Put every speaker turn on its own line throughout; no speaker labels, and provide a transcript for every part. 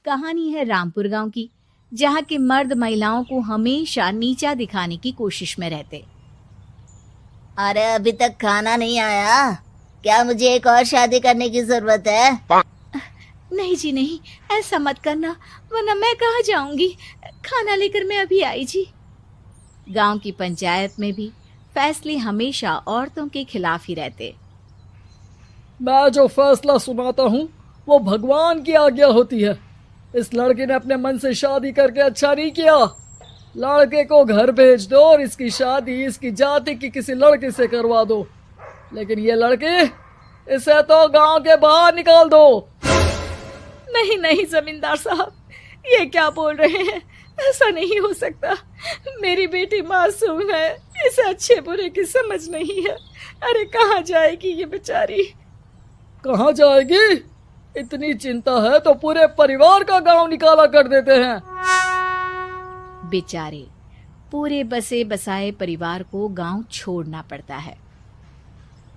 कहानी है रामपुर गांव की, जहां के मर्द महिलाओं को हमेशा नीचा दिखाने की कोशिश में रहते।
अरे अभी तक खाना नहीं आया, क्या मुझे एक और शादी करने की जरूरत है?
नहीं जी नहीं, ऐसा मत करना, वरना मैं कहाँ जाऊंगी। खाना लेकर मैं अभी आई जी। गांव की पंचायत में भी फैसले हमेशा औरतों के खिलाफ ही रहते।
मैं जो फैसला सुनाता हूँ वो भगवान की आज्ञा होती है। इस लड़के ने अपने मन से शादी करके अच्छा नहीं किया। लड़के को घर भेज दो और इसकी शादी इसकी जाति की किसी लड़के से करवा दो, लेकिन ये लड़की, इसे तो गांव के बाहर निकाल दो।
नहीं नहीं जमींदार साहब, ये क्या बोल रहे हैं? ऐसा नहीं हो सकता। मेरी बेटी मासूम है, इसे अच्छे बुरे की समझ नहीं है। अरे कहाँ जाएगी ये बेचारी?
कहाँ जाएगी? इतनी चिंता है तो पूरे परिवार का गांव निकाला कर देते हैं।
बेचारे पूरे बसे बसाए परिवार को गांव छोड़ना पड़ता है।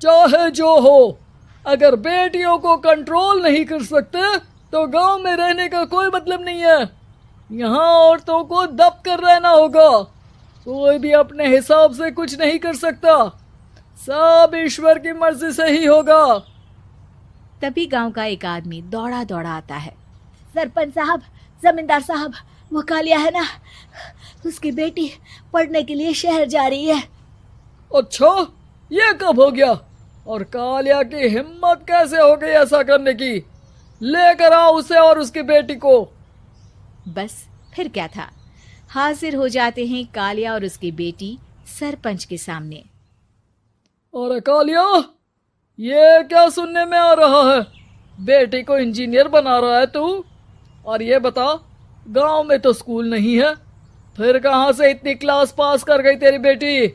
चाहे जो हो, अगर बेटियों को कंट्रोल नहीं कर सकते तो गांव में रहने का कोई मतलब नहीं है। यहाँ औरतों को दब कर रहना होगा। कोई भी अपने हिसाब से कुछ नहीं कर सकता, सब ईश्वर की मर्जी से ही होगा।
तभी गांव का एक आदमी दौड़ा दौड़ा आता है। सरपंच साहब, जमींदार साहब, वो कालिया है ना, उसकी बेटी पढ़ने के लिए शहर जा रही है।
अच्छा, ये कब हो गया? और कालिया की हिम्मत कैसे हो गई ऐसा करने की? लेकर आओ उसे और उसकी बेटी को।
बस फिर क्या था, हाजिर हो जाते हैं कालिया और उसकी बेटी सरपंच के सामने।
अरे कालिया, ये क्या सुनने में आ रहा है? बेटी को इंजीनियर बना रहा है तू? और ये बता, गांव में तो स्कूल नहीं है, फिर कहां से इतनी क्लास पास कर गई तेरी बेटी?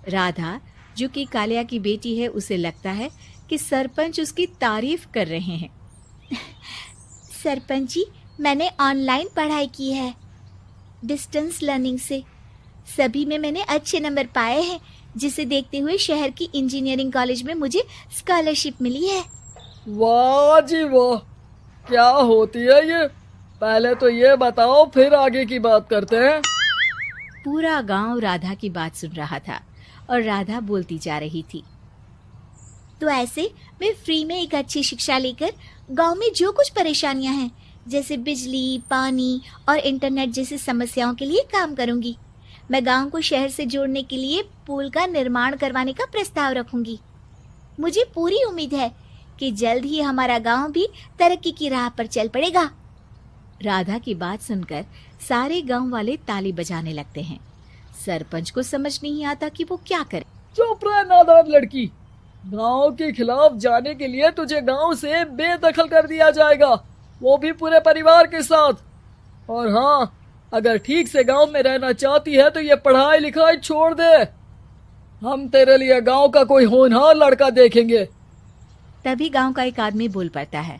राधा, जो कि कालिया की बेटी है, उसे लगता है कि सरपंच उसकी तारीफ कर रहे हैं। सरपंच जी, मैंने ऑनलाइन पढ़ाई की है, डिस्टेंस लर्निंग से। सभी में मैंने अच्छे नंबर पाए हैं, जिसे देखते हुए शहर की इंजीनियरिंग कॉलेज में मुझे स्कॉलरशिप मिली है।
वाह जी वाह, क्या होती है ये? पहले तो ये बताओ, फिर आगे की बात करते हैं।
पूरा गांव राधा की बात सुन रहा था और राधा बोलती जा रही थी। तो ऐसे मैं फ्री में एक अच्छी शिक्षा लेकर गांव में जो कुछ परेशानियां हैं, जैसे बिजली, पानी और इंटरनेट जैसी समस्याओं के लिए काम करूंगी। मैं गांव को शहर से जोड़ने के लिए पुल का निर्माण करवाने का प्रस्ताव रखूंगी। मुझे पूरी उम्मीद है कि जल्द ही हमारा गांव भी तरक्की की राह पर चल पड़ेगा। राधा की बात सुनकर सारे गांव वाले ताली बजाने लगते हैं। सरपंच को समझ नहीं आता कि वो क्या करे।
चुप रह नादान लड़की, गांव के खिलाफ जाने के लिए तुझे गांव से बेदखल कर दिया जाएगा, वो भी पूरे परिवार के साथ। और हाँ, अगर ठीक से गांव में रहना चाहती है तो ये पढ़ाई लिखाई छोड़ दे। हम तेरे लिए गांव का कोई होनहार लड़का देखेंगे।
तभी गांव का एक आदमी बोल पड़ता है।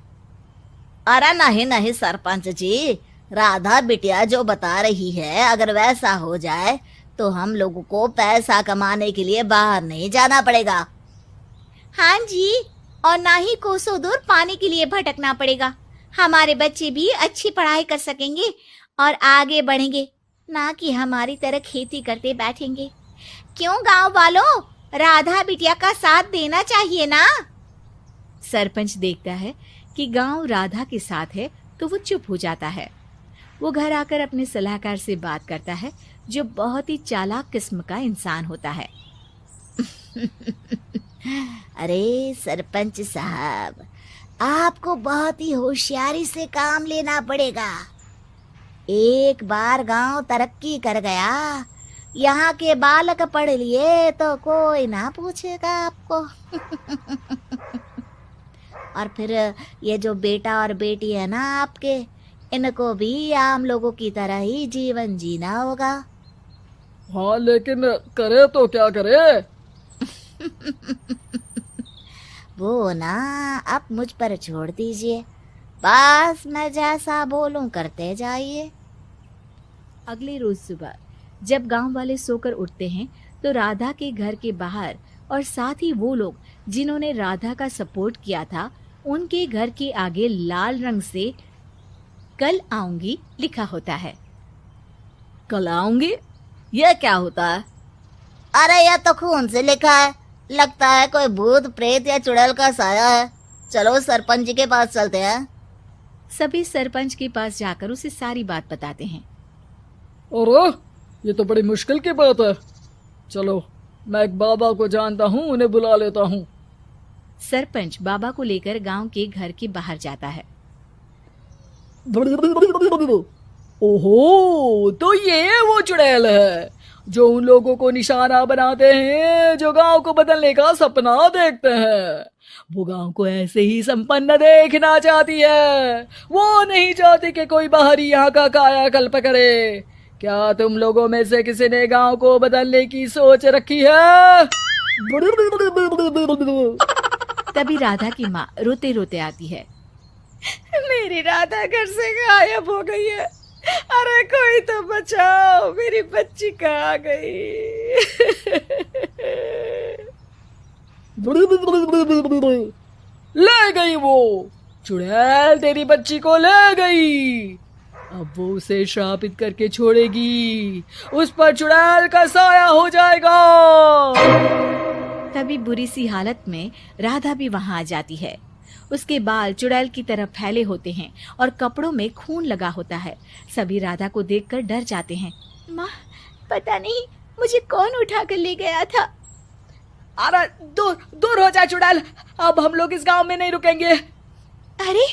अरे नहीं नहीं सरपंच जी, राधा बिटिया जो बता रही है, अगर वैसा हो जाए तो हम लोगों को पैसा कमाने के लिए बाहर नहीं जाना पड़ेगा। हाँ जी, और ना ही कोसों दूर पानी के लिए भटकना पड़ेगा। हमारे बच्चे भी अच्छी पढ़ाई कर सकेंगे और आगे बढ़ेंगे, ना कि हमारी तरह खेती करते बैठेंगे। क्यों गांव वालों, राधा बिटिया का साथ देना चाहिए ना।
सरपंच देखता है कि गांव राधा के साथ है तो वो चुप हो जाता है। वो घर आकर अपने सलाहकार से बात करता है, जो बहुत ही चालाक किस्म का इंसान होता है।
अरे सरपंच साहब, आपको बहुत ही होशियारी से काम लेना पड़ेगा। एक बार गांव तरक्की कर गया, यहाँ के बालक पढ़ लिए तो कोई ना पूछेगा आपको। और फिर ये जो बेटा और बेटी है ना आपके, इनको भी आम लोगों की तरह ही जीवन जीना होगा।
हाँ, लेकिन करे तो क्या करे?
वो ना आप मुझ पर छोड़ दीजिए, बस मैं जैसा बोलूं करते जाइए।
अगले रोज सुबह जब गांव वाले सोकर उठते हैं तो राधा के घर के बाहर और साथ ही वो लोग जिन्होंने राधा का सपोर्ट किया था उनके घर के आगे लाल रंग से कल आऊंगी लिखा होता है।
कल आऊंगी, यह क्या होता है? अरे यह तो खून से लिखा है, लगता है कोई भूत प्रेत या चुड़ैल का साया है। चलो सरपंच जी के पास चलते हैं।
सभी सरपंच के पास जाकर उसे सारी बात बताते हैं।
अरे ये तो बड़ी मुश्किल की बात है। चलो मैं एक बाबा को जानता हूँ, उन्हें बुला लेता हूँ।
सरपंच बाबा को लेकर गांव के घर के बाहर जाता है।
ओहो, तो ये वो चुड़ैल है जो उन लोगों को निशाना बनाते हैं जो गांव को बदलने का सपना देखते हैं। वो गांव को ऐसे ही संपन्न देखना चाहती है, वो नहीं चाहती कि कोई बाहरी यहाँ का कायाकल्प करे। क्या तुम लोगों में से किसी ने गांव को बदलने की सोच रखी है?
तभी राधा की माँ रोते रोते आती है।
मेरी राधा घर से गायब हो गई है। अरे कोई तो बचाओ, मेरी बच्ची कहाँ गई?
ले गई वो चुड़ैल, तेरी बच्ची को ले गई। अब वो उसे श्रापित करके छोड़ेगी, उस पर चुड़ैल का साया हो जाएगा।
तभी बुरी सी हालत में राधा भी वहां आ जाती है। उसके बाल चुड़ैल की तरह फैले होते हैं और कपड़ों में खून लगा होता है। सभी राधा को देखकर डर जाते हैं।
माँ, पता नहीं मुझे कौन उठा कर ले गया था।
अरे दूर दूर हो जा चुड़ैल, अब हम लोग इस गांव में नहीं रुकेंगे।
अरे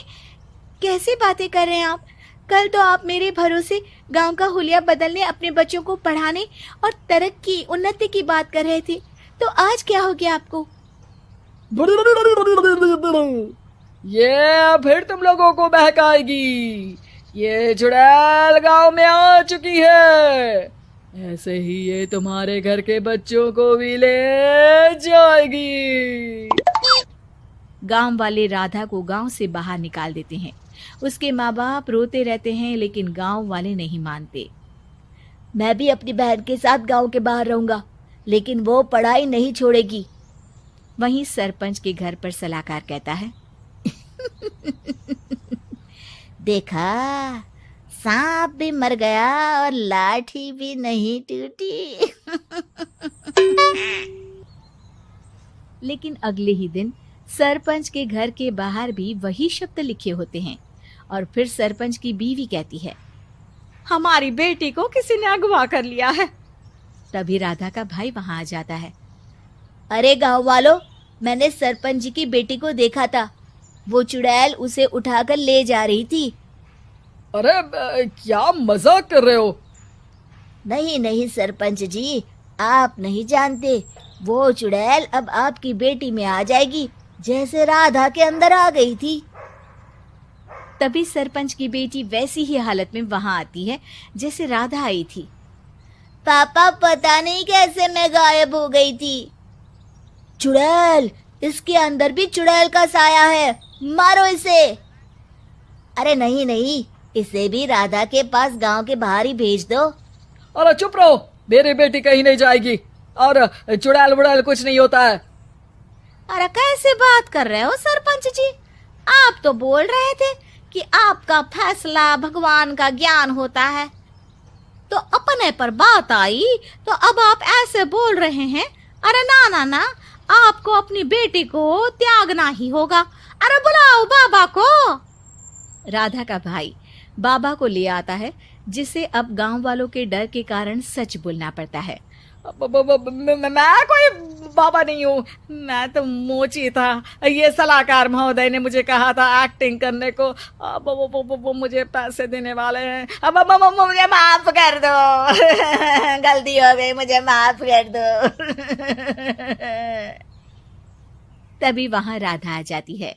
कैसी बातें कर रहे हैं आप? कल तो आप मेरे भरोसे गांव का हुलिया बदलने, अपने बच्चों को पढ़ाने और तरक्की उन्नति की बात कर रहे थे, तो आज क्या हो गया आपको?
ये फिर तुम लोगों को बहकाएगी। ये चुड़ैल गांव में आ चुकी है, ऐसे ही ये तुम्हारे घर के बच्चों को भी ले जाएगी।
गांव वाले राधा को गांव से बाहर निकाल देते हैं। उसके माँ बाप रोते रहते हैं लेकिन गांव वाले नहीं मानते।
मैं भी अपनी बहन के साथ गांव के बाहर रहूंगा, लेकिन वो पढ़ाई नहीं छोड़ेगी।
वहीं सरपंच के घर पर सलाहकार कहता है।
देखा, सांप भी मर गया और लाठी भी नहीं टूटी।
लेकिन अगले ही दिन सरपंच के घर के बाहर भी वही शब्द लिखे होते हैं और फिर सरपंच की बीवी कहती है,
हमारी बेटी को किसी ने अगवा कर लिया है।
तभी राधा का भाई वहां आ जाता है।
अरे गांव वालों, मैंने सरपंच जी की बेटी को देखा था, वो चुड़ैल उसे उठाकर ले जा रही थी।
अरे क्या मजाक कर रहे हो?
नहीं नहीं सरपंच जी, आप नहीं जानते, वो चुड़ैल अब आपकी बेटी में आ जाएगी, जैसे राधा के अंदर आ गई थी।
तभी सरपंच की बेटी वैसी ही हालत में वहां आती है जैसे राधा आई थी।
पापा, पता नहीं कैसे मैं गायब हो गई थी। चुड़ैल, इसके अंदर भी चुड़ैल का साया है, मारो इसे। अरे नहीं नहीं, इसे भी राधा के पास गांव के बाहर ही भेज दो।
अरे चुप रहो, मेरी बेटी कहीं नहीं जाएगी और चुड़ैल वुड़ैल कुछ नहीं होता है।
अरे कैसे बात कर रहे हो सरपंच जी? आप तो बोल रहे थे कि आपका फैसला भगवान का ज्ञान होता है, तो अपने पर बात आई तो अब आप ऐसे बोल रहे हैं। अरे ना ना ना, आपको अपनी बेटी को त्यागना ही होगा। अरे बुलाओ बाबा को।
राधा का भाई बाबा को ले आता है, जिसे अब गांव वालों के डर के कारण सच बोलना पड़ता है।
मैं कोई बाबा नहीं हूँ, मैं तो मोची था। ये सलाहकार महोदय ने मुझे कहा था एक्टिंग करने को। अब वो मुझे पैसे देने वाले हैं। अब मुझे माफ कर दो।
गलती हो गई, मुझे माफ कर दो।
तभी वहां राधा आ जाती है।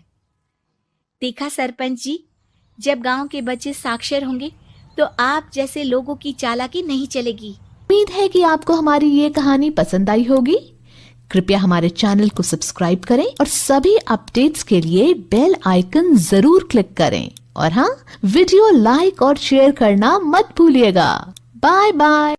देखा सरपंच जी, जब गांव के बच्चे साक्षर होंगे तो आप जैसे लोगों की चालाकी नहीं चलेगी।
उम्मीद है कि आपको हमारी ये कहानी पसंद आई होगी। कृपया हमारे चैनल को सब्सक्राइब करें और सभी अपडेट्स के लिए बेल आइकन जरूर क्लिक करें। और हाँ, वीडियो लाइक और शेयर करना मत भूलिएगा। Bye bye.